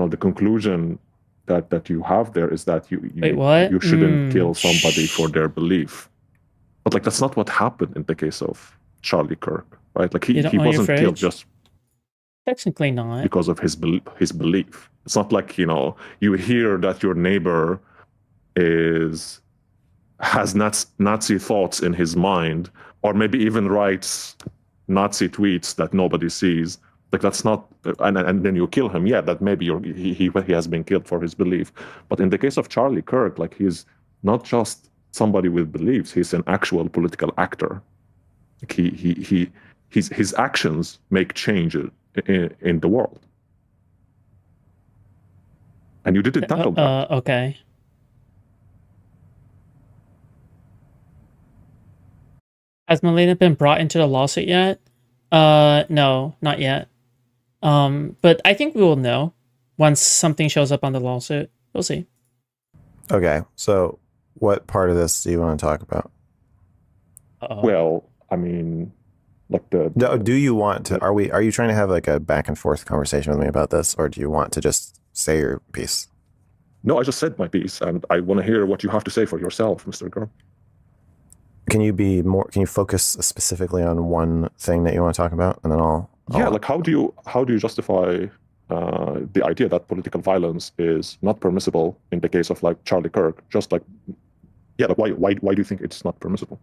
the conclusion that you have there is that Wait, what? you shouldn't kill somebody for their belief. But like that's not what happened in the case of Charlie Kirk, right? Like You don't he own your wasn't killed fridge? just Technically not. because of his belief. It's not like, you hear that your neighbor is has Nazi thoughts in his mind, or maybe even writes Nazi tweets that nobody sees. Like that's not, and then you kill him. Yeah, that maybe he has been killed for his belief. But in the case of Charlie Kirk, like he's not just somebody with beliefs. He's an actual political actor. Like his actions make changes in the world, and you didn't tackle that. Okay. Has Melina been brought into the lawsuit yet? No, not yet. But I think we will know once something shows up on the lawsuit. We'll see. Okay, so what part of this do you want to talk about? Well, I mean, like do you want to? Are you trying to have like a back and forth conversation with me about this, or do you want to just say your piece? No, I just said my piece, and I want to hear what you have to say for yourself, MrGirl. Can you focus specifically on one thing that you want to talk about, and then I'll like how do you justify the idea that political violence is not permissible in the case of like Charlie Kirk? Just like, like why do you think it's not permissible?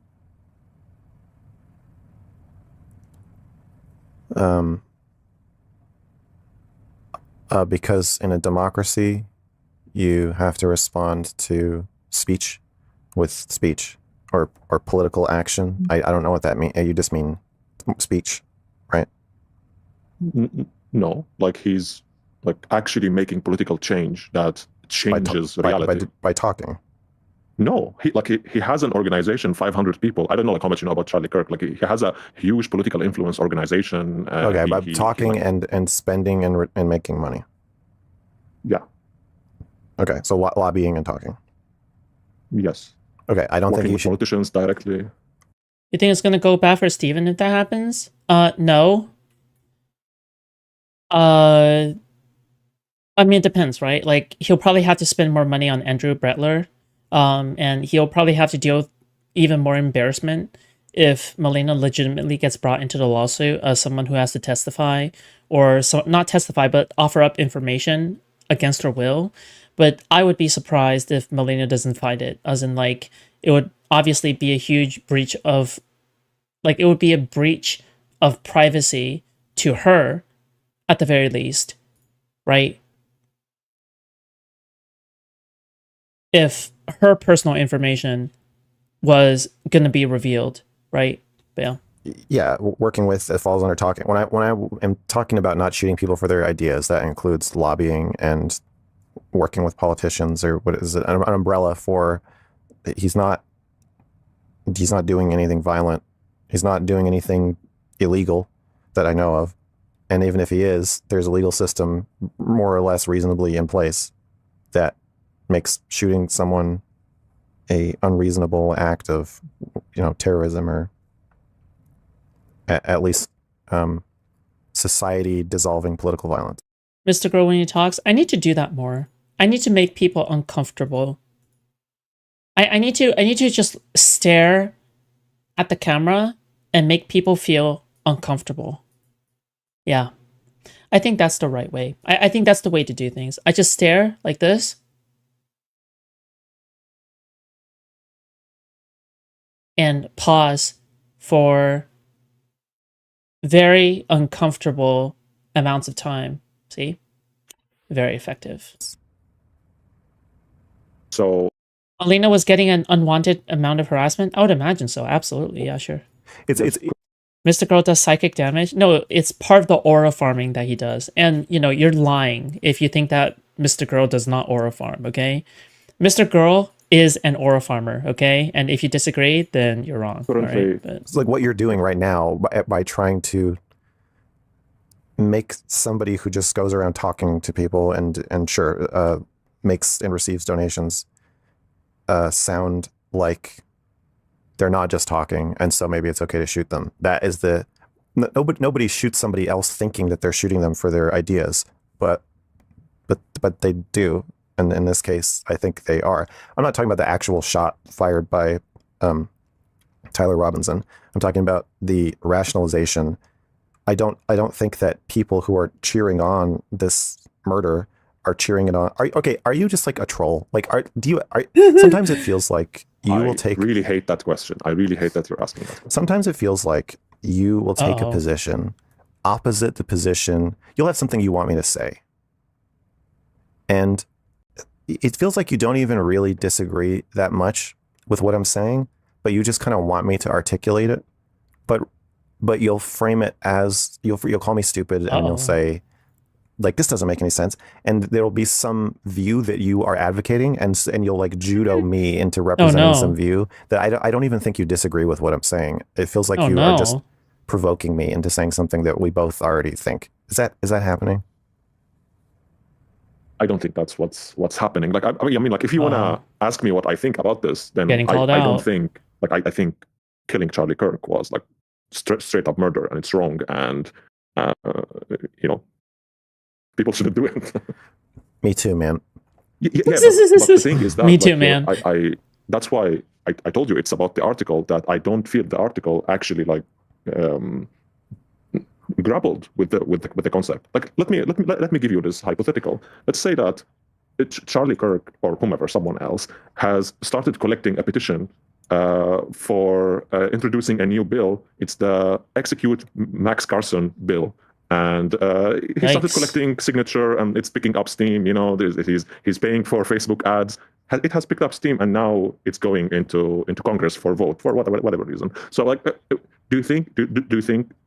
Because in a democracy, you have to respond to speech with speech or political action. I don't know what that means. You just mean speech, right? No, like he's like actually making political change that changes reality by talking. No, he has an organization, 500 people. I don't know like how much you know about Charlie Kirk. Like he has a huge political influence organization. Okay, by talking and spending and making money. Yeah. Okay, so lobbying and talking. Yes. Okay, I don't Working think you with should. Politicians directly. You think it's gonna go bad for Steven if that happens? No. I mean, it depends, right? Like he'll probably have to spend more money on Andrew Brettler. And he'll probably have to deal with even more embarrassment if Melina legitimately gets brought into the lawsuit as someone who has to testify, or not testify, but offer up information against her will. But I would be surprised if Melina doesn't fight it, as in like, it would obviously be a huge breach of, like, it would be a breach of privacy to her, at the very least, right? If her personal information was going to be revealed, right? Yeah. Yeah, working with it falls under talking. When I am talking about not shooting people for their ideas, that includes lobbying and working with politicians, or what is it, an umbrella for. He's not doing anything violent. He's not doing anything illegal that I know of. And even if he is, there's a legal system more or less reasonably in place that makes shooting someone a unreasonable act of, terrorism, or at least society dissolving political violence. MrGirl, when he talks, I need to do that more. I need to make people uncomfortable. I need to just stare at the camera and make people feel uncomfortable. Yeah. I think that's the right way. I think that's the way to do things. I just stare like this. And pause for very uncomfortable amounts of time. See? Very effective. So Alina was getting an unwanted amount of harassment? I would imagine so. Absolutely. Yeah, sure. It's MrGirl does psychic damage? No, it's part of the aura farming that he does. And, you're lying if you think that MrGirl does not aura farm, okay? MrGirl is an aura farmer, okay? And if you disagree, then you're wrong. Currently, but it's like what you're doing right now by trying to make somebody who just goes around talking to people and sure makes and receives donations sound like they're not just talking, and so maybe it's okay to shoot them. That is nobody shoots somebody else thinking that they're shooting them for their ideas, but but they do. And in this case, I think they are. I'm not talking about the actual shot fired by Tyler Robinson. I'm talking about the rationalization. I don't think that people who are cheering on this murder are cheering it on. Are you just like a troll? Like, sometimes it feels like you will take. I really hate that question. I really hate that you're asking that question. Sometimes it feels like you will take a position opposite the position. You'll have something you want me to say. And it feels like you don't even really disagree that much with what I'm saying, but you just kind of want me to articulate it. But you'll frame it as you'll call me stupid and you'll say, like, this doesn't make any sense. And there'll be some view that you are advocating, and you'll like judo me into representing some view that I don't even think you disagree with what I'm saying. It feels like you are just provoking me into saying something that we both already think. Is that happening? I don't think that's what's happening. Like, I mean, like, if you want to ask me what I think about this, then I don't think, like, I think killing Charlie Kirk was like straight up murder, and it's wrong, and people shouldn't do it. Me too, man. But the thing is that, me too, man. That's why I told you it's about the article, that I don't feel the article actually like grappled with the concept. Like, let me give you this hypothetical. Let's say that Charlie Kirk or whomever, someone else, has started collecting a petition for introducing a new bill. It's the Execute Max Carson bill. And he started collecting signature, and it's picking up steam. He's paying for Facebook ads. It has picked up steam, and now it's going into Congress for vote for whatever reason. So, like, do you think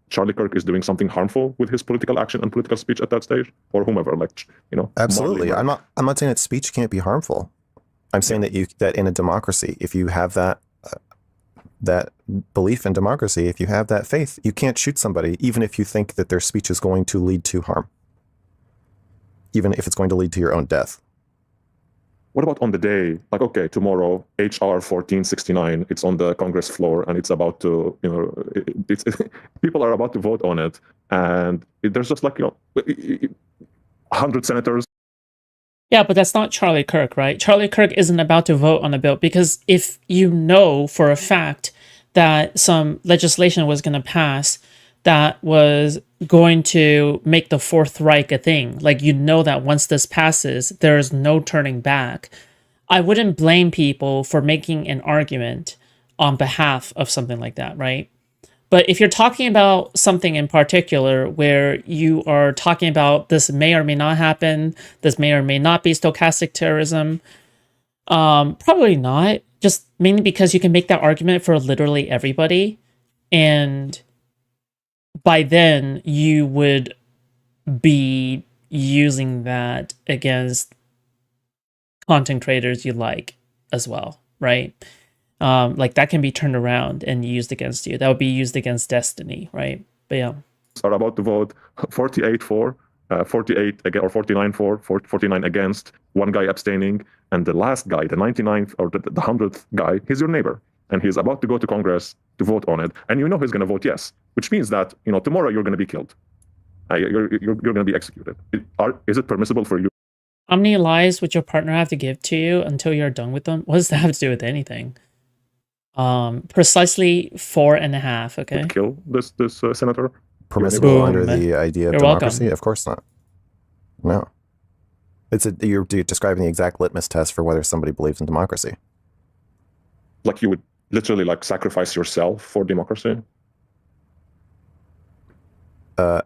Charlie Kirk is doing something harmful with his political action and political speech at that stage, or whomever? Like, absolutely. I'm not saying that speech can't be harmful. I'm saying that in a democracy, if you have that belief in democracy, if you have that faith, you can't shoot somebody, even if you think that their speech is going to lead to harm, even if it's going to lead to your own death. What about on the day, like, okay, tomorrow, HR 1469, it's on the Congress floor, and it's about to, people are about to vote on it, and there's just like, 100 senators. Yeah, but that's not Charlie Kirk, right? Charlie Kirk isn't about to vote on a bill, because if you know for a fact that some legislation was going to pass that was going to make the Fourth Reich a thing, like, that once this passes, there is no turning back, I wouldn't blame people for making an argument on behalf of something like that, right? But if you're talking about something in particular where you are talking about this may or may not happen, this may or may not be stochastic terrorism, probably not. Just mainly because you can make that argument for literally everybody. And by then you would be using that against content creators you like as well, right? Like, that can be turned around and used against you. That would be used against Destiny, right? But yeah. Are about to vote 48 for, 48 again, or 49 for, 49 against, one guy abstaining, and the last guy, the 99th or the 100th guy, he's your neighbor, and he's about to go to Congress to vote on it, and he's going to vote yes, which means that tomorrow you're going to be killed. You're going to be executed. Is it permissible for you? How many lies would your partner have to give to you until you're done with them? What does that have to do with anything? Precisely 4.5. Okay. Would kill this senator. Permissible under the idea of You're democracy? welcome. Of course not. No. You're describing the exact litmus test for whether somebody believes in democracy. Like, you would literally like sacrifice yourself for democracy?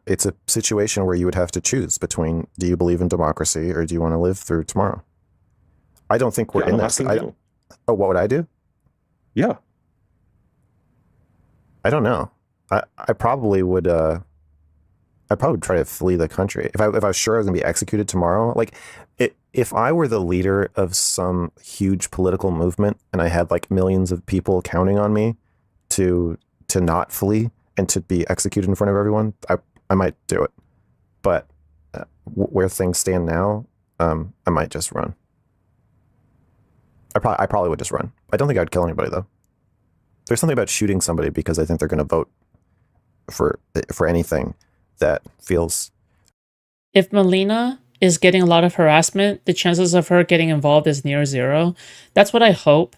It's a situation where you would have to choose between, do you believe in democracy or do you want to live through tomorrow? I don't think we're in this. Oh, what would I do? Yeah. I don't know. I probably would. I'd probably try to flee the country if I was sure I was gonna be executed tomorrow. Like, if I were the leader of some huge political movement and I had like millions of people counting on me to not flee and to be executed in front of everyone, I might do it. But where things stand now, I might just run. I probably would just run. I don't think I'd kill anybody, though. There's something about shooting somebody because I think they're going to vote for anything that feels... If Melina is getting a lot of harassment, the chances of her getting involved is near zero. That's what I hope.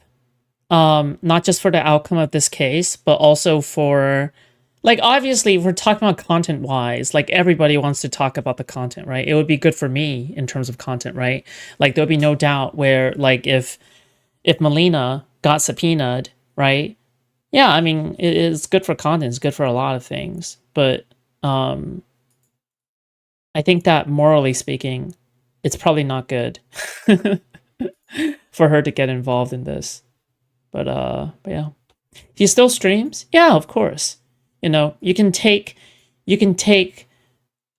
Not just for the outcome of this case, but also for, like, obviously, if we're talking about content-wise, like, everybody wants to talk about the content, right? It would be good for me in terms of content, right? Like, there'll be no doubt where, like, if Melina got subpoenaed, right? Yeah, I mean, it's good for content, it's good for a lot of things, but I think that morally speaking, it's probably not good for her to get involved in this. But yeah. He still streams? Yeah, of course. You know, you can take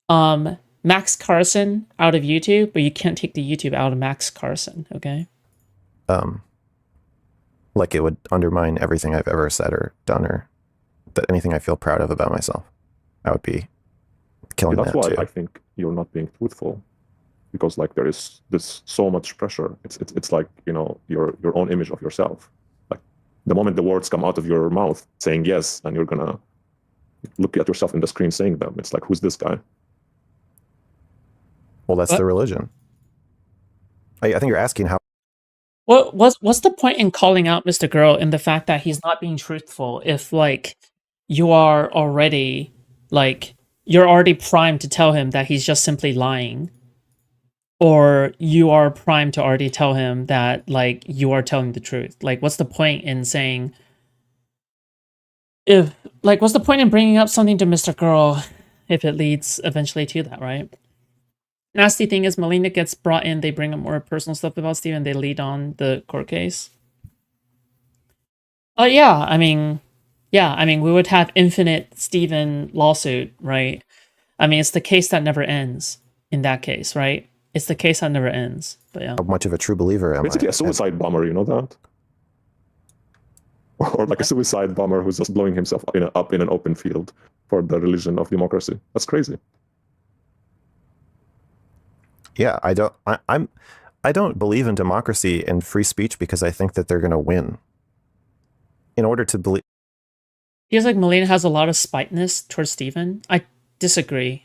Max Carson out of YouTube, but you can't take the YouTube out of Max Carson, okay? Like it would undermine everything I've ever said or done, or that anything I feel proud of about myself. I would be killing That's that why too. I think you're not being truthful, because like there is this so much pressure. It's like, you know, your own image of yourself. Like the moment the words come out of your mouth saying yes, and you're gonna look at yourself in the screen saying them, it's like, who's this guy? Well, that's the religion. I think you're asking how. What's the point in calling out MrGirl in the fact that he's not being truthful if, like, you are already, like, you're already primed to tell him that he's just simply lying, or you are primed to already tell him that, like, you are telling the truth? Like, what's the point in saying, what's the point in bringing up something to MrGirl if it leads eventually to that, right? Nasty thing is, Melina gets brought in, they bring up more personal stuff about Steven, they lead on the court case. Oh, yeah, I mean, we would have infinite Steven lawsuit, right? I mean, it's the case that never ends in that case, right? It's the case that never ends, but yeah. How much of a true believer am Basically I? a suicide bomber, you know that? Or like a suicide bomber who's just blowing himself up in an open field for the religion of democracy. That's crazy. Yeah, I don't believe in democracy and free speech because I think that they're going to win. In order to believe, Feels like Melina has a lot of spiteness towards Steven. I disagree.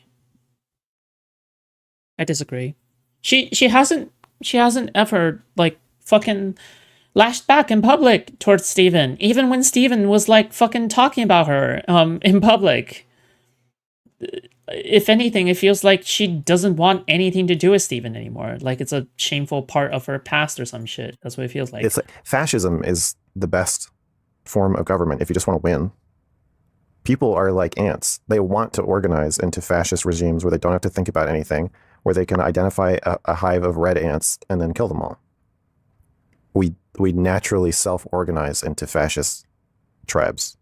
She hasn't ever, like, fucking lashed back in public towards Steven, even when Steven was, like, fucking talking about her in public. If anything, it feels like she doesn't want anything to do with Steven anymore. Like, it's a shameful part of her past or some shit. That's what it feels like. it's like fascism is the best form of government if you just want to win. People are like ants. They want to organize into fascist regimes where they don't have to think about anything, where they can identify a hive of red ants and then kill them all. We naturally self-organize into fascist tribes.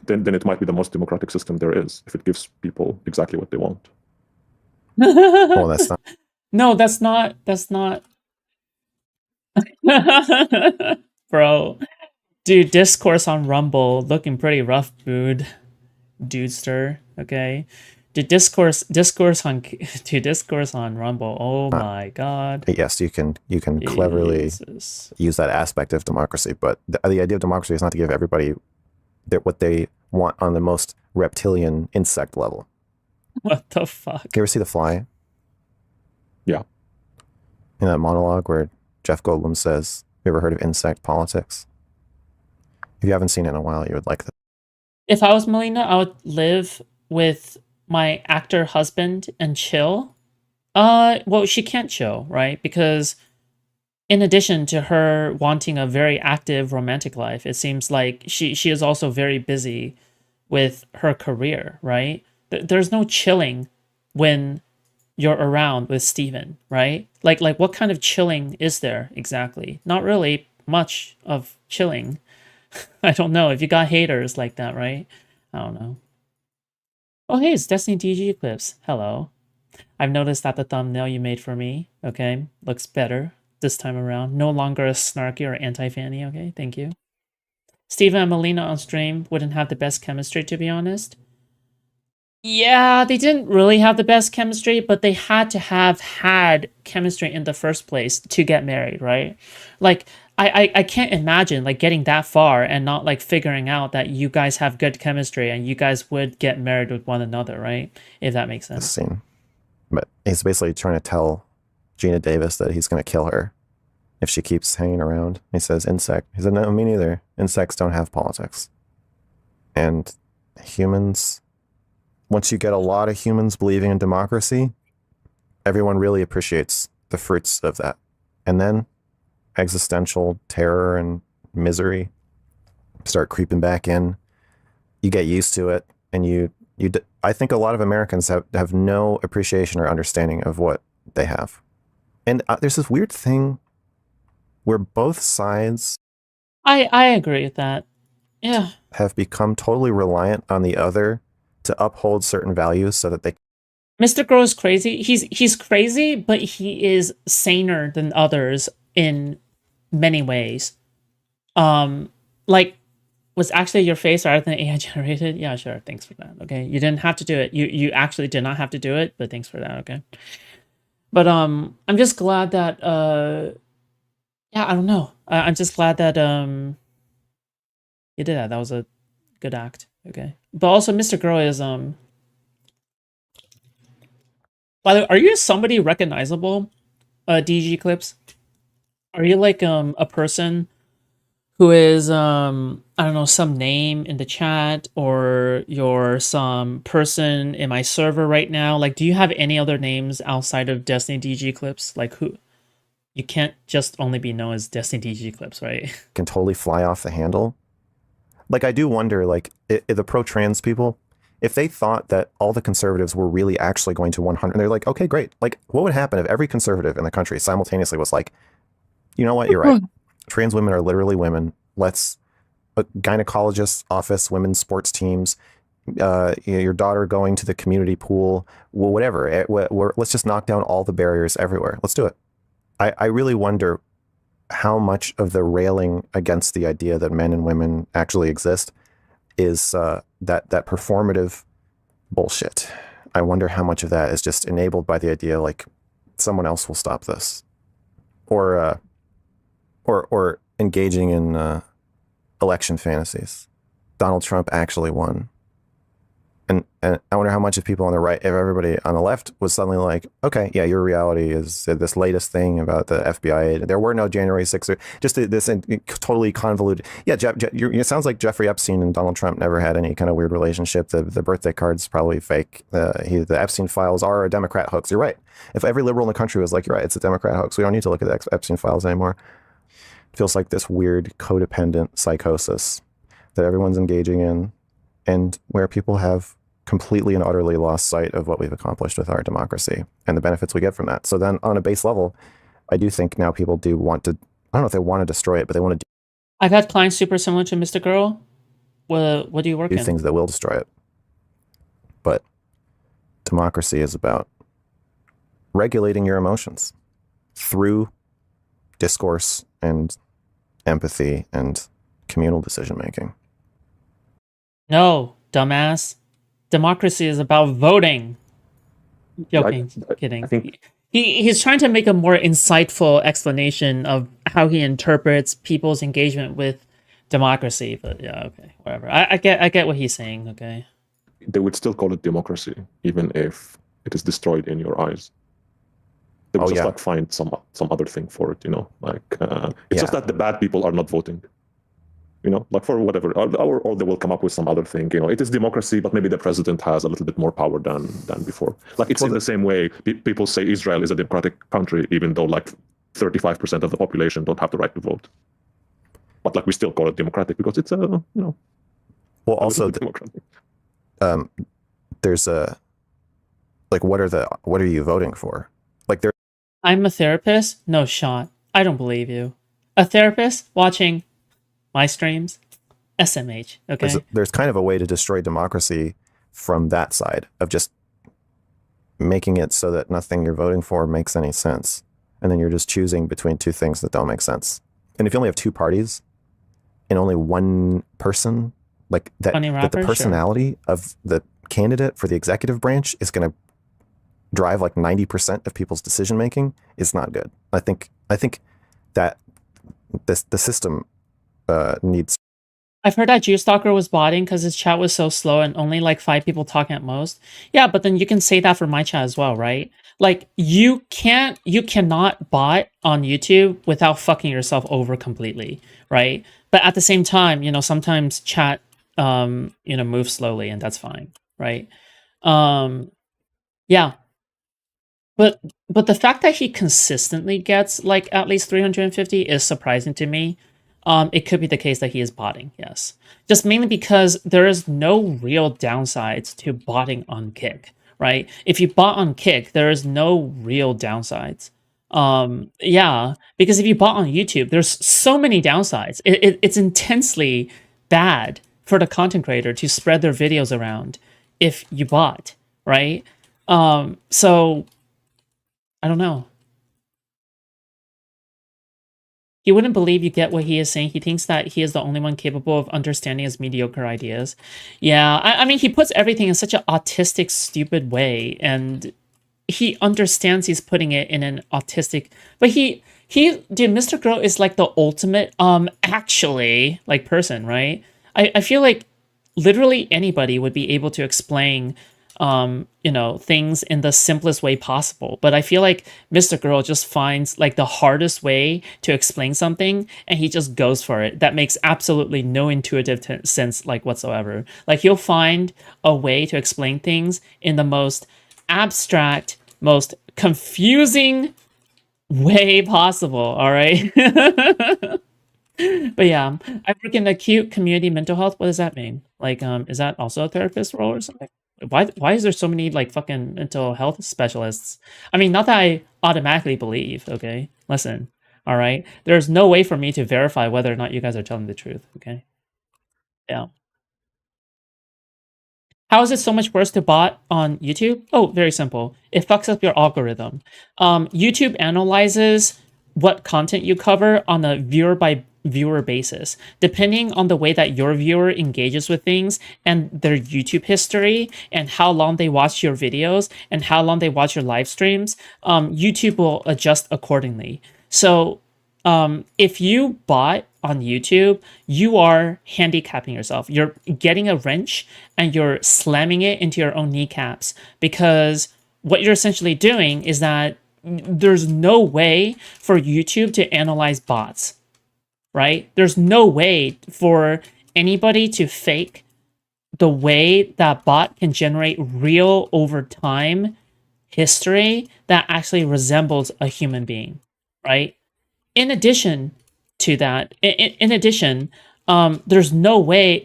Then it might be the most democratic system there is if it gives people exactly what they want. Well, that's not. No, that's not. Bro. Dude, discourse on Rumble looking pretty rough, dude. Dudester, okay? Discourse on Rumble. Oh my god. Yes, you can cleverly use that aspect of democracy, but the idea of democracy is not to give everybody what they want on the most reptilian insect level. What the fuck? You ever see The Fly? Yeah. In that monologue where Jeff Goldblum says, "You ever heard of insect politics?" If you haven't seen it in a while, you would like that. If I was Melina, I would live with my actor husband and chill. Well, she can't chill, right? Because in addition to her wanting a very active romantic life, it seems like she is also very busy with her career, right? There's no chilling when you're around with Steven, right? Like what kind of chilling is there exactly? Not really much of chilling. I don't know if you got haters like that, right? I don't know. Oh, hey, it's Destiny DG Eclipse. Hello. I've noticed that the thumbnail you made for me, okay, looks better this time around. No longer a snarky or anti-fanny, okay? Thank you. Steven and Melina on stream wouldn't have the best chemistry, to be honest. Yeah, they didn't really have the best chemistry, but they had to have had chemistry in the first place to get married, right? Like, I can't imagine, like, getting that far and not, like, figuring out that you guys have good chemistry and you guys would get married with one another, right? If that makes sense. Scene. But he's basically trying to tell Gina Davis that he's going to kill her if she keeps hanging around. He says, he said, no, me neither. Insects don't have politics. And humans, once you get a lot of humans believing in democracy, everyone really appreciates the fruits of that. And then existential terror and misery start creeping back in. You get used to it, and I think a lot of Americans have no appreciation or understanding of what they have. And there's this weird thing where both sides I agree with that. Yeah. have become totally reliant on the other to uphold certain values so that they. MrGirl is crazy. He's crazy, but he is saner than others in many ways. Like, was actually your face rather than AI generated? Yeah, sure. Thanks for that. Okay, you didn't have to do it. You actually did not have to do it, but thanks for that. Okay. But I'm just glad that yeah, I don't know. I'm just glad that you did that. That was a good act. Okay. But also, MrGirl is By the way, are you somebody recognizable? DG clips. Are you like a person who is I don't know, some name in the chat, or you're some person in my server right now? Like, do you have any other names outside of Destiny DG clips? Like, who? You can't just only be known as Destiny DG clips, right? Can totally fly off the handle. Like, I do wonder, like, the pro-trans people, if they thought that all the conservatives were really actually going to 100, they're like, okay, great. Like, what would happen if every conservative in the country simultaneously was like, you know what, you're right. Trans women are literally women. Let's gynecologist's office, women's sports teams, your daughter going to the community pool, whatever. Let's just knock down all the barriers everywhere. Let's do it. I really wonder how much of the railing against the idea that men and women actually exist is that performative bullshit. I wonder how much of that is just enabled by the idea like someone else will stop this, or engaging in election fantasies. Donald Trump actually won. And I wonder how much of people on the right, if everybody on the left was suddenly like, okay, yeah, your reality is this latest thing about the FBI. There were no January 6th, or just this totally convoluted. Yeah, it sounds like Jeffrey Epstein and Donald Trump never had any kind of weird relationship. The birthday card's probably fake. The Epstein files are a Democrat hoax. You're right. If every liberal in the country was like, you're right, it's a Democrat hoax, we don't need to look at the Epstein files anymore. It feels like this weird codependent psychosis that everyone's engaging in, and where people have completely and utterly lost sight of what we've accomplished with our democracy and the benefits we get from that. So then on a base level, I do think now people do want to, I don't know if they want to destroy it, but they want to I've had clients super similar to MrGirl. What do you work do in? things that will destroy it. But democracy is about regulating your emotions through discourse and empathy and communal decision making. No, dumbass. Democracy is about voting. Joking, kidding. I think He's trying to make a more insightful explanation of how he interprets people's engagement with democracy. But yeah, okay, whatever. I get what he's saying. Okay. they would still call it democracy, even if it is destroyed in your eyes. They would just like find some other thing for it, you know. Like it's just that the bad people are not voting. You know, like for whatever, or they will come up with some other thing. You know, it is democracy, but maybe the president has a little bit more power than before. Like it's in the same way people say Israel is a democratic country, even though like 35% of the population don't have the right to vote. But like we still call it democratic because it's a you know. Well, also there's a like what are you voting for? Like there. I'm a therapist. No shot. I don't believe you. A therapist watching my streams, SMH. Okay. There's kind of a way to destroy democracy from that side of just making it so that nothing you're voting for makes any sense, and then you're just choosing between two things that don't make sense. And if you only have two parties and only one person, like that the personality of the candidate for the executive branch is going to drive like 90% of people's decision making, is not good. I think that the system needs. I've heard that Juice Stalker was botting because his chat was so slow and only like 5 people talking at most. Yeah, but then you can say that for my chat as well, right? Like you cannot bot on YouTube without fucking yourself over completely, right? But at the same time, sometimes chat moves slowly and that's fine, right? Yeah. But the fact that he consistently gets like at least 350 is surprising to me. It could be the case that he is botting, yes. Just mainly because there is no real downsides to botting on Kick, right? If you bot on Kick, there is no real downsides. Yeah, because if you bot on YouTube, there's so many downsides. It's intensely bad for the content creator to spread their videos around if you bot, right? So I don't know. He wouldn't believe you get what he is saying. He thinks that he is the only one capable of understanding his mediocre ideas. Yeah, I mean, he puts everything in such an autistic, stupid way, and he understands he's putting it in an autistic. But dude, MrGirl is like the ultimate, actually, like person, right? I feel like literally anybody would be able to explain things in the simplest way possible. But I feel like MrGirl just finds like the hardest way to explain something and he just goes for it. That makes absolutely no intuitive sense like whatsoever. Like he'll find a way to explain things in the most abstract, most confusing way possible, all right? But yeah, I work in acute community mental health. What does that mean? Like, is that also a therapist role or something? Why is there so many like fucking mental health specialists? I mean, not that I automatically believe, okay? Listen, all right? There's no way for me to verify whether or not you guys are telling the truth, okay? Yeah. How is it so much worse to bot on YouTube? Oh, very simple. It fucks up your algorithm. YouTube analyzes what content you cover on a viewer by viewer basis. Depending on the way that your viewer engages with things and their YouTube history and how long they watch your videos and how long they watch your live streams, YouTube will adjust accordingly. So if you bot on YouTube, you are handicapping yourself. You're getting a wrench and you're slamming it into your own kneecaps because what you're essentially doing is that there's no way for YouTube to analyze bots, right? There's no way for anybody to fake the way that bot can generate real over time history that actually resembles a human being, right? In addition to that, there's no way.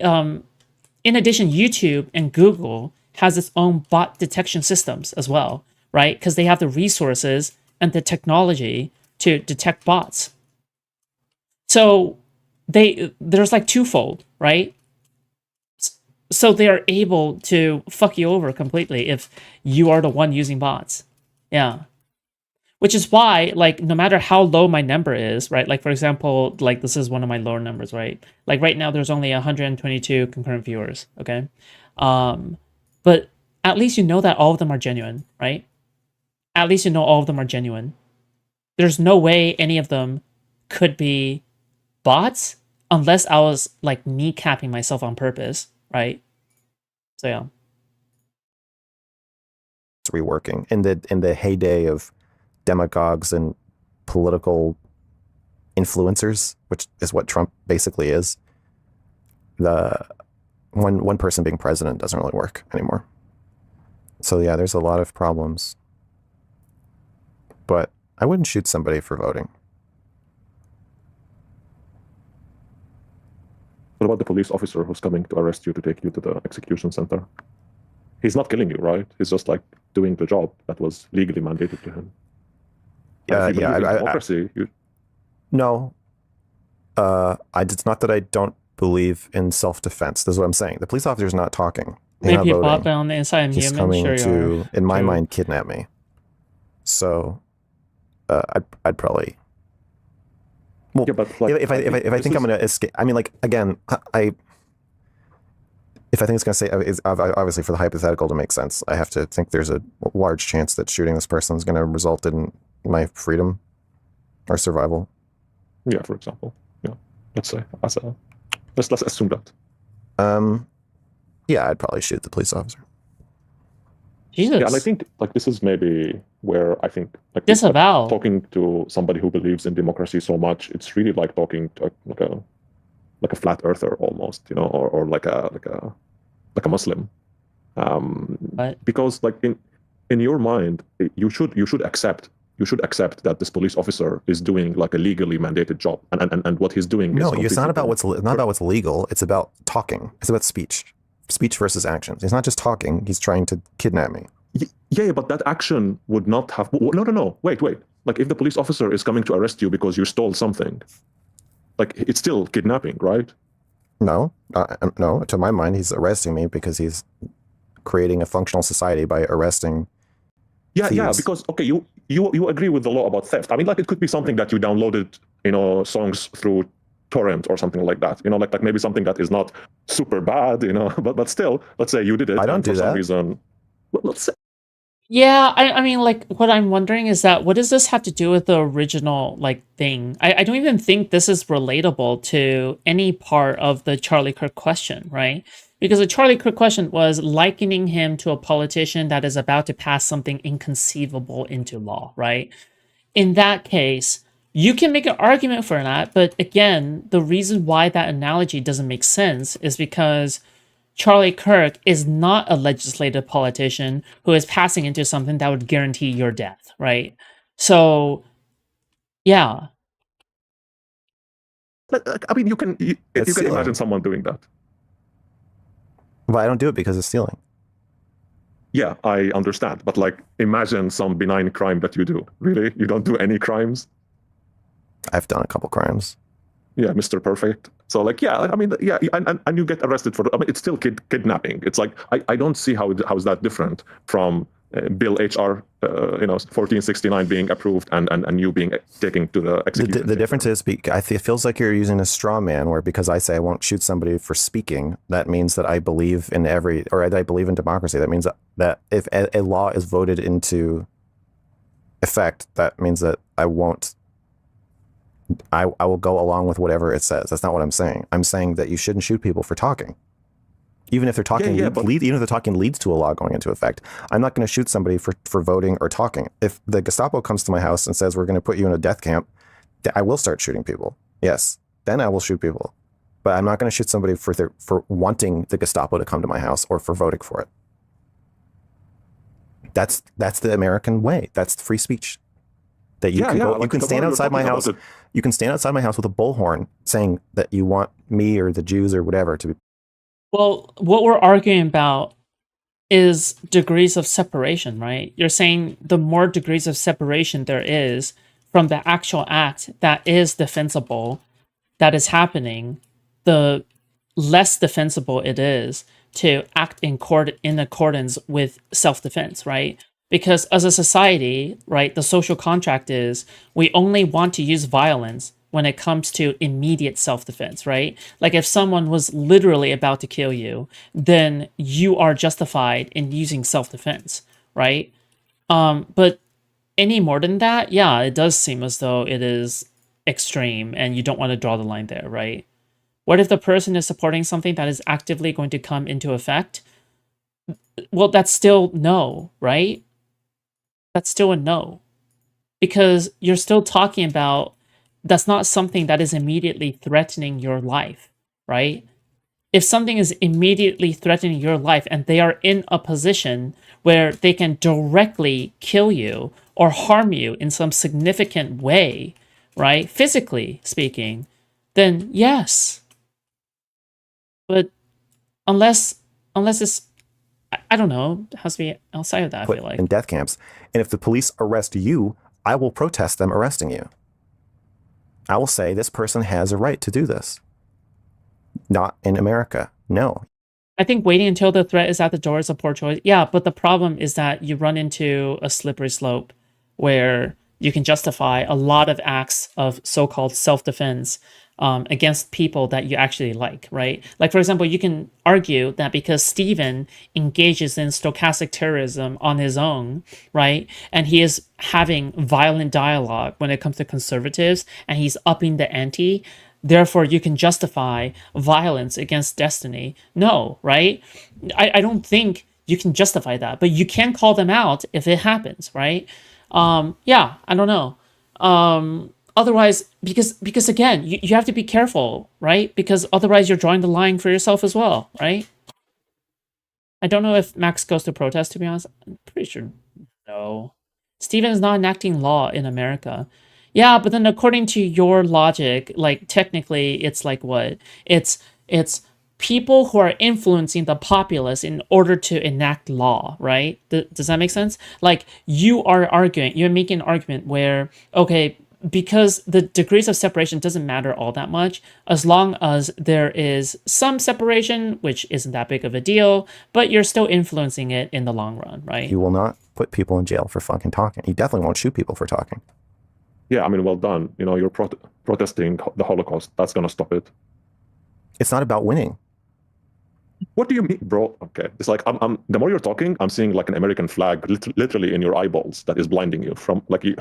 In addition, YouTube and Google has its own bot detection systems as well, right? Because they have the resources and the technology to detect bots. So there's like twofold, right? So they are able to fuck you over completely if you are the one using bots. Yeah. Which is why, like, no matter how low my number is, right? Like, for example, like, this is one of my lower numbers, right? Like, right now, there's only 122 concurrent viewers, okay? But at least you know that all of them are genuine, right? At least you know all of them are genuine. There's no way any of them could be bots unless I was, like, kneecapping myself on purpose, right? So, yeah. It's reworking. In the heyday of demagogues and political influencers, which is what Trump basically is, the one person being president doesn't really work anymore. So yeah, there's a lot of problems. But I wouldn't shoot somebody for voting. What about the police officer who's coming to arrest you to take you to the execution center? He's not killing you, right? He's just like doing the job that was legally mandated to him. No. It's not that I don't believe in self-defense. This is what I'm saying. The police officer's not talking. Maybe you bought that on the inside and he's coming to, in my mind, kidnap me. So, I'd probably. Well, yeah, but like, if I think I'm gonna escape, I mean, like again, if I think it's gonna say, obviously for the hypothetical to make sense, I have to think there's a large chance that shooting this person is gonna result in my freedom or survival. Yeah, for example. Yeah, let's say Let's assume that. Yeah, I'd probably shoot the police officer. Jesus. Yeah, and I think like this is maybe where I think like Disavow. talking to somebody who believes in democracy so much, it's really like talking to like a flat earther almost, you know, or like a Muslim. Because like in your mind, you should accept that this police officer is doing like a legally mandated job, and what he's doing No, is it's not about what's legal. It's about talking. It's about speech versus actions. He's not just talking. He's trying to kidnap me. Yeah, but that action would not have. No. Wait. Like if the police officer is coming to arrest you because you stole something, like it's still kidnapping, right? No. To my mind, he's arresting me because he's creating a functional society by arresting. Yeah. Because okay, you agree with the law about theft. I mean, like it could be something that you downloaded, you know, songs through torrent or something like that. You know, like maybe something that is not super bad, you know, but still, let's say you did it. I don't do for that. Some reason. Let's say. Yeah, I mean, like, what I'm wondering is that what does this have to do with the original, like, thing? I don't even think this is relatable to any part of the Charlie Kirk question, right? Because the Charlie Kirk question was likening him to a politician that is about to pass something inconceivable into law, right? In that case, you can make an argument for that, but again, the reason why that analogy doesn't make sense is because Charlie Kirk is not a legislative politician who is passing into something that would guarantee your death, right? So, yeah. I mean, you can imagine someone doing that. But I don't do it because it's stealing. Yeah, I understand. But like, imagine some benign crime that you do. Really? You don't do any crimes? I've done a couple crimes. Yeah, Mr. Perfect. So like, yeah, I mean, yeah, and you get arrested for. I mean, it's still kidnapping. It's like I don't see how is that different from Bill HR 1469 being approved and you being taken to the execution. The difference is, it feels like you're using a straw man where because I say I won't shoot somebody for speaking, that means that I believe in I believe in democracy. That means that if a law is voted into effect, that means that I won't. I will go along with whatever it says. That's not what I'm saying. I'm saying that you shouldn't shoot people for talking. Even if they're talking, even if the talking leads to a law going into effect, I'm not going to shoot somebody for voting or talking. If the Gestapo comes to my house and says we're going to put you in a death camp, I will start shooting people. Yes, then I will shoot people, but I'm not going to shoot somebody for wanting the Gestapo to come to my house or for voting for it. That's the American way. That's free speech. That you can stand outside my house. You can stand outside my house with a bullhorn saying that you want me or the Jews or whatever to be. Well, what we're arguing about is degrees of separation, right? You're saying the more degrees of separation there is from the actual act that is defensible, that is happening, the less defensible it is to act in accordance with self-defense, right? Because as a society, right, the social contract is we only want to use violence when it comes to immediate self-defense, right? Like if someone was literally about to kill you, then you are justified in using self-defense, right? But any more than that, yeah, it does seem as though it is extreme and you don't want to draw the line there, right? What if the person is supporting something that is actively going to come into effect? Well, that's still no, right? That's still a no. Because you're still talking about that's not something that is immediately threatening your life, right? If something is immediately threatening your life and they are in a position where they can directly kill you or harm you in some significant way, right? Physically speaking, then yes. But unless it's, I don't know, it has to be outside of that, I feel like. In death camps. And if the police arrest you, I will protest them arresting you. I will say this person has a right to do this. Not in America. No. I think waiting until the threat is at the door is a poor choice. Yeah, but the problem is that you run into a slippery slope where you can justify a lot of acts of so-called self-defense against people that you actually like, right? Like, for example, you can argue that because Steven engages in stochastic terrorism on his own, right? And he is having violent dialogue when it comes to conservatives, and he's upping the ante, therefore you can justify violence against destiny. No, right? I don't think you can justify that, but you can call them out if it happens, right? Yeah, I don't know. Otherwise, because again, you have to be careful, right? Because otherwise you're drawing the line for yourself as well, right? I don't know if Max goes to protest, to be honest. I'm pretty sure no. Steven is not enacting law in America. Yeah, but then according to your logic, like technically it's like what? It's people who are influencing the populace in order to enact law, right? Does that make sense? Like you're making an argument where, okay, because the degrees of separation doesn't matter all that much as long as there is some separation, which isn't that big of a deal, but you're still influencing it in the long run, right? He will not put people in jail for fucking talking. He definitely won't shoot people for talking. Yeah, I mean, well done. You know, you're protesting the Holocaust. That's going to stop it. It's not about winning. What do you mean, bro? Okay, it's like I'm. The more you're talking, I'm seeing like an American flag literally in your eyeballs that is blinding you from like you.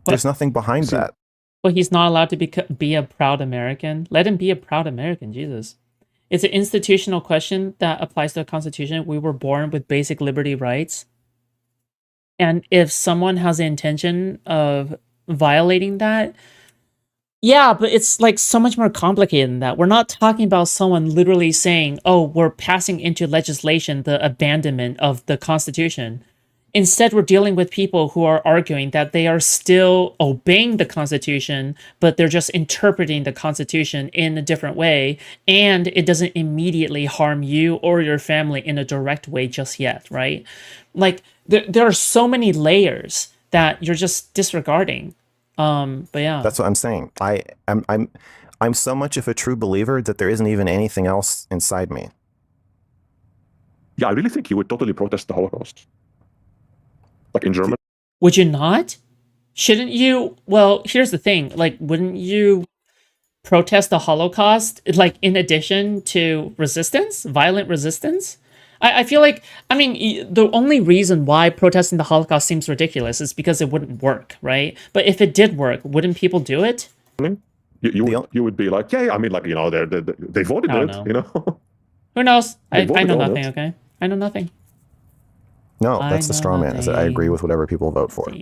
There's nothing behind that. Well, he's not allowed to be a proud American. Let him be a proud American, Jesus. It's an institutional question that applies to the Constitution. We were born with basic liberty rights. And if someone has the intention of violating that, yeah, but it's like so much more complicated than that. We're not talking about someone literally saying, oh, we're passing into legislation the abandonment of the Constitution. Instead, we're dealing with people who are arguing that they are still obeying the Constitution, but they're just interpreting the Constitution in a different way, and it doesn't immediately harm you or your family in a direct way just yet, right? Like, there are so many layers that you're just disregarding. But yeah. That's what I'm saying. I'm so much of a true believer that there isn't even anything else inside me. Yeah, I really think you would totally protest the Holocaust. Like in Germany? Would you not? Shouldn't you? Well, here's the thing. Like, wouldn't you protest the Holocaust, like, in addition to resistance? Violent resistance? I feel like, I mean, the only reason why protesting the Holocaust seems ridiculous is because it wouldn't work, right? But if it did work, wouldn't people do it? You would be like, yeah, I mean, like, you know, they voted it, you know? Who knows? I know nothing, okay? I know nothing. No, that's the straw man. Is that I agree with whatever people vote for,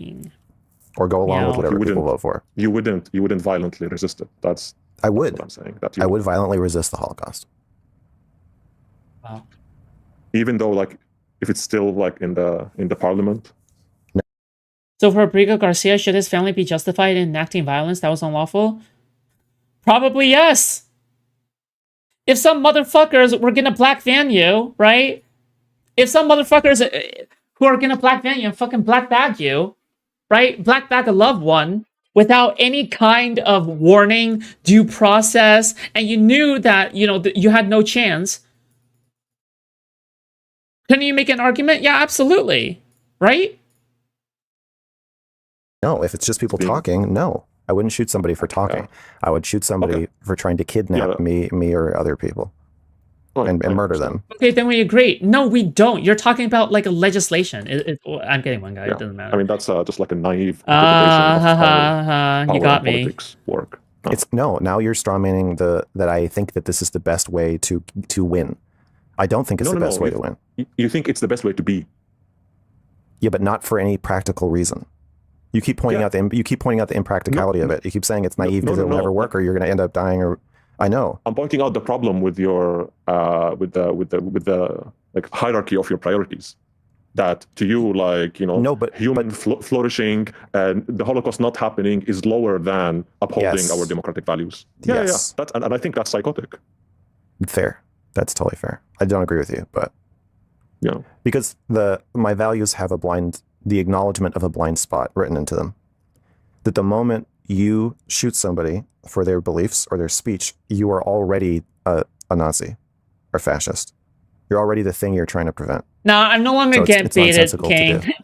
or go along with whatever people vote for. You wouldn't violently resist it. That's what I'm saying. I would violently resist the Holocaust. Wow. Even though, like, if it's still like in the parliament. No. So for Rodrigo Garcia, should his family be justified in enacting violence that was unlawful? Probably yes. If some motherfuckers were gonna black van you, right? If some motherfuckers who are gonna black van you and fucking black bag you, right? Black bag a loved one without any kind of warning, due process, and you knew that, you know, you had no chance. Can you make an argument? Yeah, absolutely. Right? No, if it's just people talking, no. I wouldn't shoot somebody for talking. Yeah. I would shoot somebody for trying to kidnap me or other people. And murder them. Okay, then we agree. No, we don't. You're talking about like a legislation. I'm getting one guy. Yeah. It doesn't matter. I mean, that's just like a naive interpretation of how you got me. Politics work. No. Now you're strawmanning that I think that this is the best way to win. I don't think it's the best way to win. You think it's the best way to be? Yeah, but not for any practical reason. You keep pointing out the impracticality of it. You keep saying it's naive because it will never work, or you're going to end up dying, or. I know. I'm pointing out the problem with your with the like hierarchy of your priorities. That to you, like, you know, human flourishing and the Holocaust not happening is lower than upholding our democratic values. Yeah. And I think that's psychotic. Fair. That's totally fair. I don't agree with you, but yeah, because my values have the acknowledgement of a blind spot written into them. That the moment you shoot somebody for their beliefs or their speech, you are already a Nazi or fascist. You're already the thing you're trying to prevent. No, I'm no longer getting baited, King.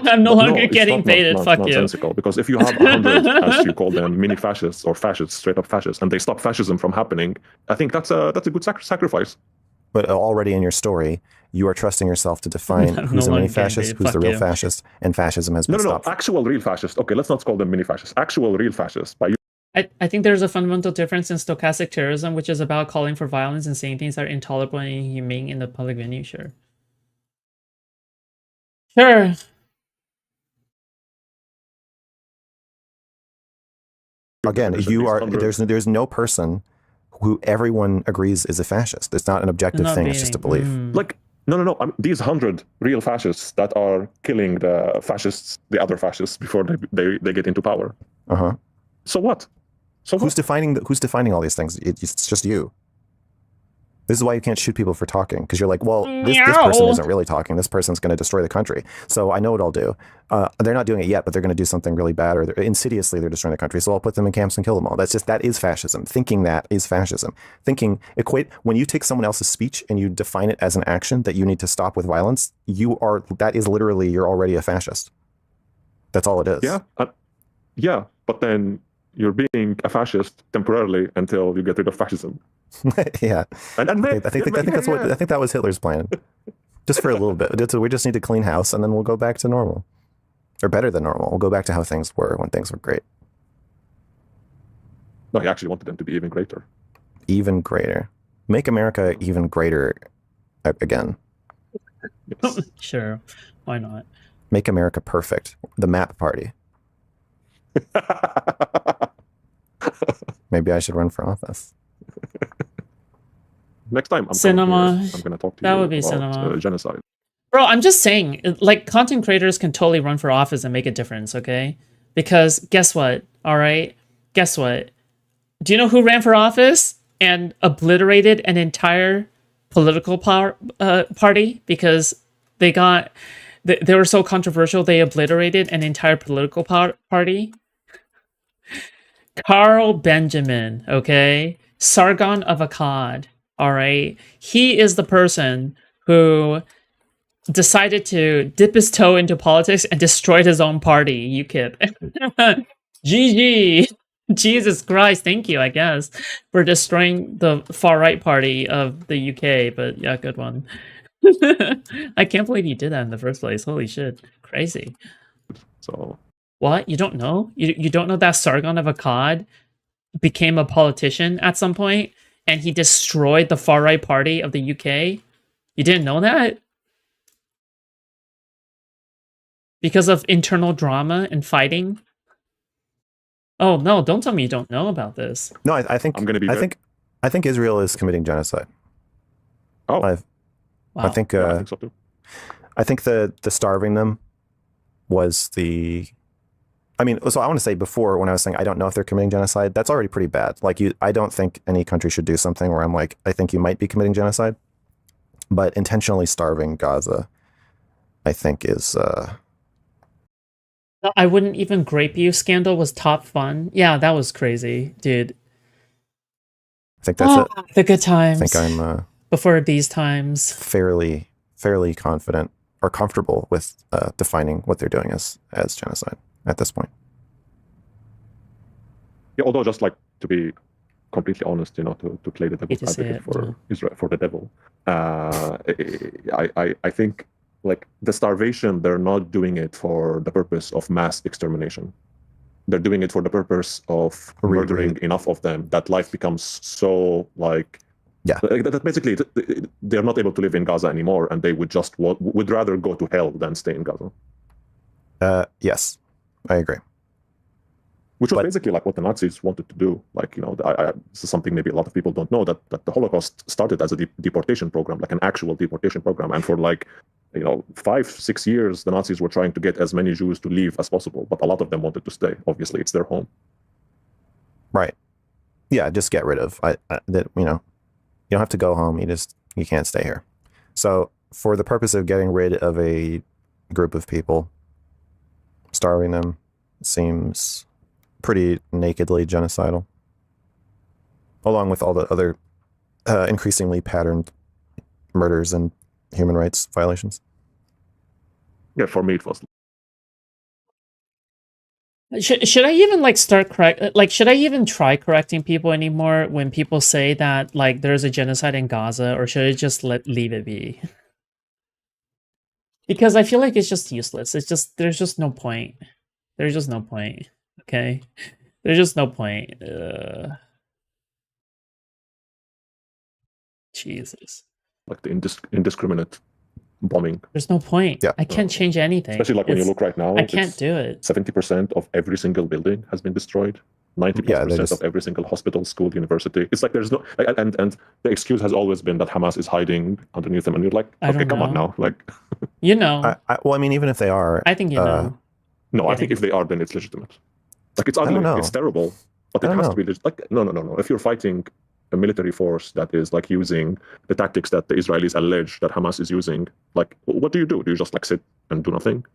I'm no longer getting baited. Fuck you. Nonsensical, because if you have 100, as you call them, mini fascists or fascists, straight up fascists, and they stop fascism from happening, I think that's a good sacrifice. But already in your story, you are trusting yourself to define who's a mini fascist, who's the real fascist, and fascism has been stopped. Actual real fascists. Okay, let's not call them mini fascists. Actual real fascists. By I think there's a fundamental difference in stochastic terrorism, which is about calling for violence and saying things that are intolerable and inhumane in the public venue. Sure. Sure. Again, There's at you least are 100. there's no person who everyone agrees is a fascist. It's not an objective Not thing. It's just a beating. belief. Like, no. These 100 real fascists that are killing the other fascists before they get into power. Uh-huh. So what? So Who's what? defining all these things? It's just you. This is why you can't shoot people for talking, because you're like, well, this person isn't really talking. This person's going to destroy the country. So I know what I'll do. They're not doing it yet, but they're going to do something really bad, or insidiously they're destroying the country. So I'll put them in camps and kill them all. That is fascism. Thinking that is fascism. When you take someone else's speech and you define it as an action that you need to stop with violence, that is literally, you're already a fascist. That's all it is. Yeah, but then you're being a fascist temporarily until you get rid of fascism. Yeah, I think that was Hitler's plan, just for a little bit. We just need to clean house, and then we'll go back to normal, or better than normal. We'll go back to how things were when things were great. No, he actually wanted them to be even greater. Even greater. Make America even greater again. Yes. Sure, why not? Make America perfect. The Map Party. Maybe I should run for office. Next time I'm Cinema. I'm going to talk to That you would be about cinema. genocide. Bro, I'm just saying, like, content creators can totally run for office and make a difference, okay? Because guess what? All right? Guess what? Do you know who ran for office and obliterated an entire political party because they were so controversial they obliterated an entire political party? Carl Benjamin, okay? Sargon of Akkad, all right? He is the person who decided to dip his toe into politics and destroyed his own party, UKIP. GG! Jesus Christ, thank you, I guess, for destroying the far-right party of the UK, but yeah, good one. I can't believe you did that in the first place. Holy shit. Crazy. So what? You don't know? You don't know that Sargon of Akkad became a politician at some point and he destroyed the far-right party of the UK? You didn't know that? Because of internal drama and fighting? Oh no, don't tell me you don't know about this. No, I think I'm going to be I think Israel is committing genocide. Oh. Wow. I think so too. I think the starving them was the so I want to say before, when I was saying I don't know if they're committing genocide, that's already pretty bad. Like, I don't think any country should do something where I'm like, I think you might be committing genocide. But intentionally starving Gaza, I think is I wouldn't even grape you scandal was top fun. Yeah, that was crazy, dude. I think that's it. The good times. I think I'm before these times. Fairly confident or comfortable with defining what they're doing as genocide at this point. Yeah, although just like to be completely honest, to play the devil's advocate for Israel, for the devil, I think like the starvation, they're not doing it for the purpose of mass extermination. They're doing it for the purpose of murdering enough of them that life becomes so like, that basically they're not able to live in Gaza anymore, and they would rather go to hell than stay in Gaza. Yes, I agree. Which was basically like what the Nazis wanted to do. Like, this is something maybe a lot of people don't know, that the Holocaust started as a deportation program, like an actual deportation program. And for 5-6 years, the Nazis were trying to get as many Jews to leave as possible, but a lot of them wanted to stay. Obviously, it's their home. Right. Yeah, just get rid of that. You don't have to go home. You can't stay here. So for the purpose of getting rid of a group of people, starving them seems pretty nakedly genocidal, along with all the other increasingly patterned murders and human rights violations. Yeah, for me it was. Should I even should I even try correcting people anymore when people say that like there's a genocide in Gaza, or should I just leave it be? Because I feel like it's just useless. There's just no point. There's just no point. Okay. There's just no point. Jesus. Like the indiscriminate bombing. There's no point. Yeah. I can't change anything. Especially like when you look right now, I can't do it. 70% of every single building has been destroyed. 90+% of every single hospital, school, university. It's like there's no, and the excuse has always been that Hamas is hiding underneath them, and you're like, okay, come on now, like, you know. Well, I mean, even if they are, I think you know. No, I think if they are, then it's legitimate. Like it's ugly, it's terrible, but it has to be like no. If you're fighting a military force that is like using the tactics that the Israelis allege that Hamas is using, like what do? Do you just like sit and do nothing?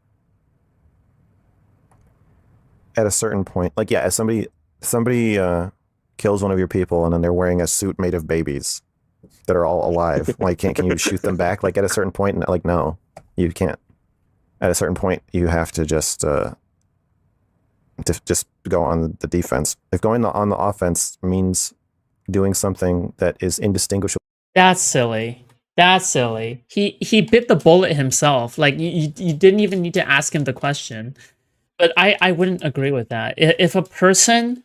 At a certain point, like yeah, as somebody kills one of your people and then they're wearing a suit made of babies that are all alive, like can you shoot them back? Like at a certain point, like no, you can't. At a certain point, you have to just go on the defense. If going on the offense means doing something that is indistinguishable. That's silly. That's silly. He bit the bullet himself. Like you didn't even need to ask him the question. But I wouldn't agree with that. If a person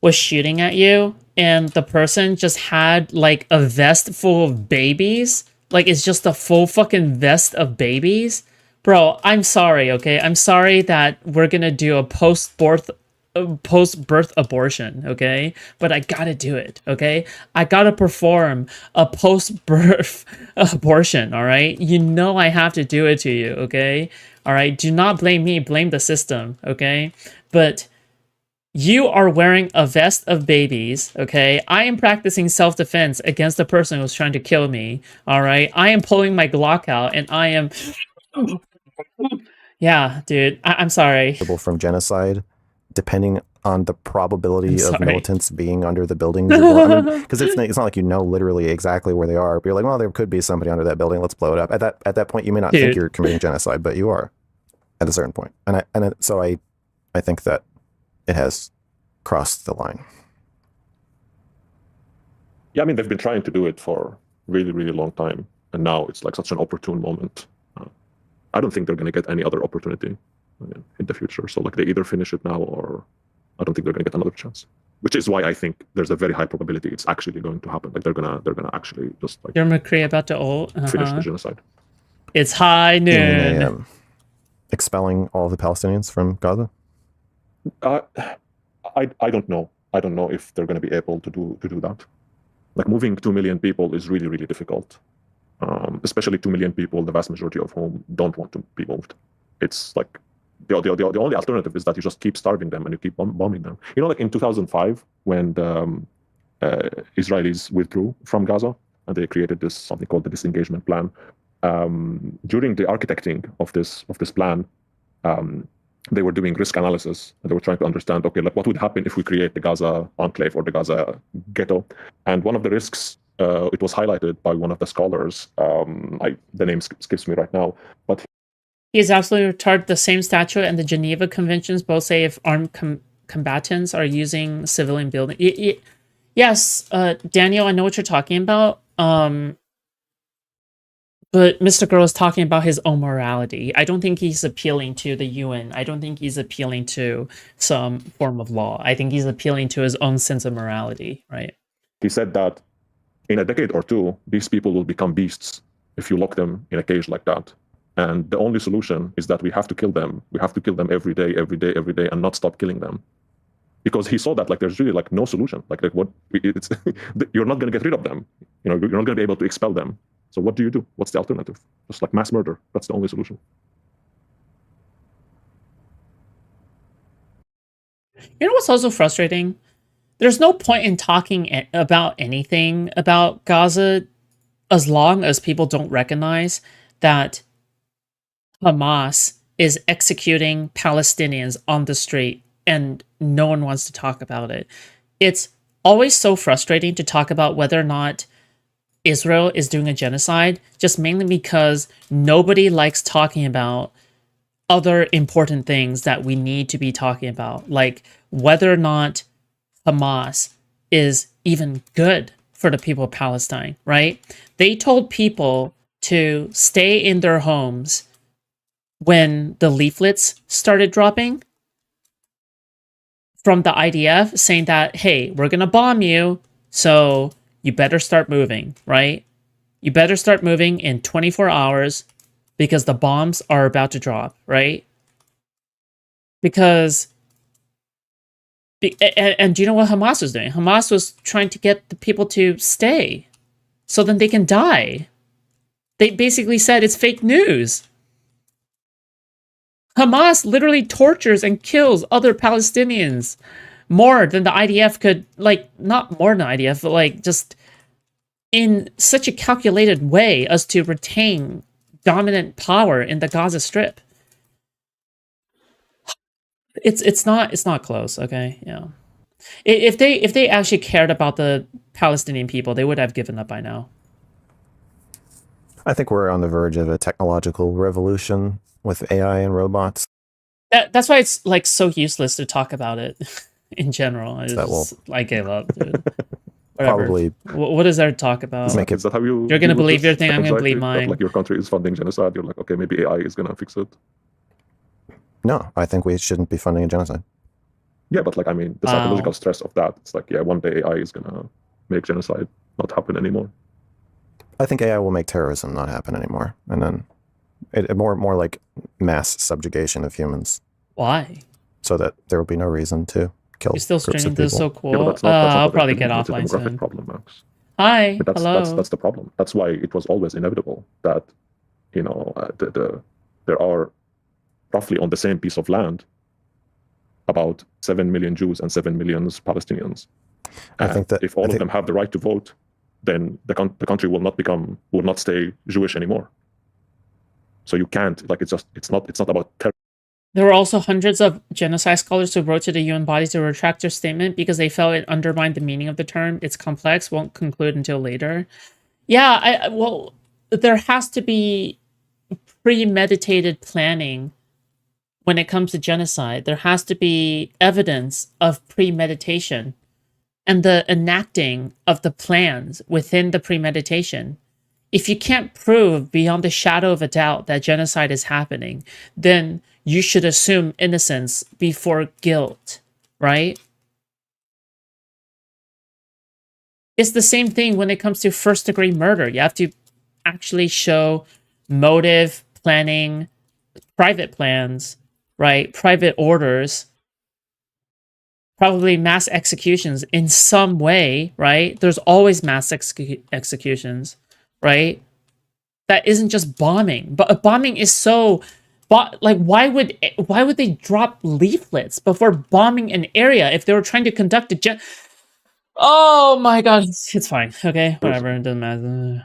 was shooting at you and the person just had like a vest full of babies, like it's just a full fucking vest of babies, bro, I'm sorry, okay? I'm sorry that we're gonna do a post-birth abortion, okay? But I gotta do it, okay? I gotta perform a post-birth abortion, all right? You know I have to do it to you, okay? All right? Do not blame me, blame the system, okay? But you are wearing a vest of babies, okay? I am practicing self-defense against the person who's trying to kill me, all right? I am pulling my Glock out and I am... Yeah, dude, I'm sorry. From genocide, depending on the probability of militants being under the buildings. Because it's not like you know literally exactly where they are. But you're like, well, there could be somebody under that building. Let's blow it up. At that point, you may not think you're committing genocide, but you are at a certain point. So I think that it has crossed the line. Yeah, I mean, they've been trying to do it for really, really long time. And now it's like such an opportune moment. I don't think they're going to get any other opportunity in the future. So like they either finish it now or I don't think they're going to get another chance. Which is why I think there's a very high probability it's actually going to happen. Like they're gonna actually just like... You're McCree about to finish the genocide. It's high noon. Expelling all the Palestinians from Gaza? I don't know. I don't know if they're going to be able to do that. Like moving 2 million people is really, really difficult. Especially 2 million people, the vast majority of whom don't want to be moved. It's like the only alternative is that you just keep starving them and you keep bombing them. You know, like in 2005 when the Israelis withdrew from Gaza and they created this something called the disengagement plan. During the architecting of this plan, they were doing risk analysis and they were trying to understand, okay, like what would happen if we create the Gaza enclave or the Gaza ghetto? And one of the risks, it was highlighted by one of the scholars. The name skips me right now, but he's absolutely retarded. The same statute and the Geneva Conventions both say if armed combatants are using civilian building. Yes, Daniel, I know what you're talking about. But MrGirl is talking about his own morality. I don't think he's appealing to the UN. I don't think he's appealing to some form of law. I think he's appealing to his own sense of morality, right? He said that in a decade or two, these people will become beasts if you lock them in a cage like that. And the only solution is that we have to kill them. We have to kill them every day, and not stop killing them. Because he saw that like there's really like no solution. Like what it's you're not going to get rid of them. You know, you're not going to be able to expel them. So what do you do? What's the alternative? Just like mass murder. That's the only solution. You know what's also frustrating? There's no point in talking about anything about Gaza as long as people don't recognize that Hamas is executing Palestinians on the street and no one wants to talk about it. It's always so frustrating to talk about whether or not Israel is doing a genocide, just mainly because nobody likes talking about other important things that we need to be talking about, like whether or not Hamas is even good for the people of Palestine, right? They told people to stay in their homes when the leaflets started dropping. from the IDF saying that, hey, we're gonna bomb you, so you better start moving, right? You better start moving in 24 hours because the bombs are about to drop, right? Because, and do you know what Hamas was doing? Hamas was trying to get the people to stay so then they can die. They basically said it's fake news. Hamas literally tortures and kills other Palestinians more than the IDF could, like, not more than the IDF, but like just in such a calculated way as to retain dominant power in the Gaza Strip. It's not close, okay? Yeah. If they actually cared about the Palestinian people, they would have given up by now. I think we're on the verge of a technological revolution with AI and robots. That's why it's like so useless to talk about it in general. I gave up, dude. Probably. What is there to talk about? Is that how You're gonna believe your thing, I'm gonna believe mine. Like your country is funding genocide. You're like, okay, maybe AI is gonna fix it. No, I think we shouldn't be funding a genocide. Yeah, but like, I mean, the psychological stress of that. It's like, yeah, one day AI is gonna make genocide not happen anymore. I think AI will make terrorism not happen anymore, and then more like mass subjugation of humans. Why? So that there will be no reason to kill. You're still streaming. This is so cool. Yeah, I'll probably get offline soon. Problem, Max. Hi, but hello. That's the problem. That's why it was always inevitable that, you know, there are roughly on the same piece of land about 7 million Jews and 7 million Palestinians. I think that if all of them have the right to vote, then the country will not stay Jewish anymore. So you can't, like, it's not about terror. There were also hundreds of genocide scholars who wrote to the UN bodies to retract their statement because they felt it undermined the meaning of the term. It's complex, won't conclude until later. Yeah, well, there has to be premeditated planning when it comes to genocide. There has to be evidence of premeditation and the enacting of the plans within the premeditation. If you can't prove beyond the shadow of a doubt that genocide is happening, then you should assume innocence before guilt, right? It's the same thing when it comes to first-degree murder. You have to actually show motive, planning, private plans, right? Private orders, probably mass executions in some way, right? There's always mass executions, right? That isn't just bombing. But bombing is so... Like, why would they drop leaflets before bombing an area if they were trying to conduct a oh my god, it's fine. Okay, whatever, it doesn't matter.